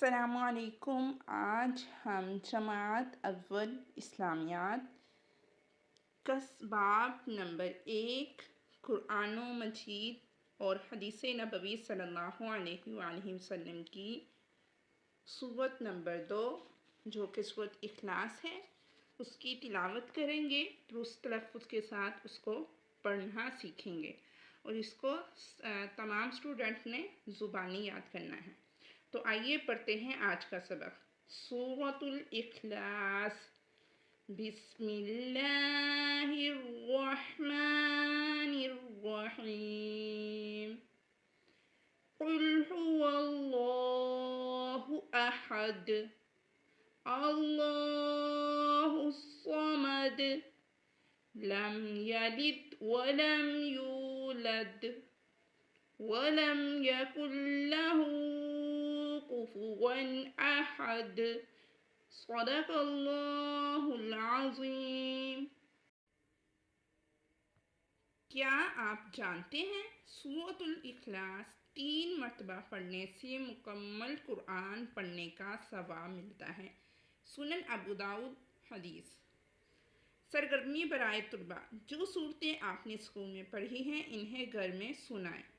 السلام علیکم۔ آج ہم جماعت اول اسلامیات کا باب نمبر 1 قرآن و مجید اور حدیث نبوی صلی اللہ علیہ وآلہ وسلم کی سورت نمبر 2 جو کہ سورت اخلاص ہے، اس کی تلاوت کریں گے، درست تلفظ کے ساتھ اس کو پڑھنا سیکھیں گے اور اس کو تمام اسٹوڈنٹ نے زبانی یاد کرنا ہے۔ تو آئیے پڑھتے ہیں آج کا سبق۔ سورۃ الاخلاص۔ بسم اللہ الرحمن الرحیم۔ قل هو اللہ احد اللہ الصمد لم یلد ولم یولد ولم یکن له کفوا احد۔ صدق اللہ العظیم۔ کیا آپ جانتے ہیں سورۃ الاخلاص 3 مرتبہ پڑھنے سے مکمل قرآن پڑھنے کا ثواب ملتا ہے؟ سنن ابو داؤد حدیث۔ سرگرمی برائے طلباء، جو صورتیں آپ نے اسکول میں پڑھی ہیں انہیں گھر میں سنائیں۔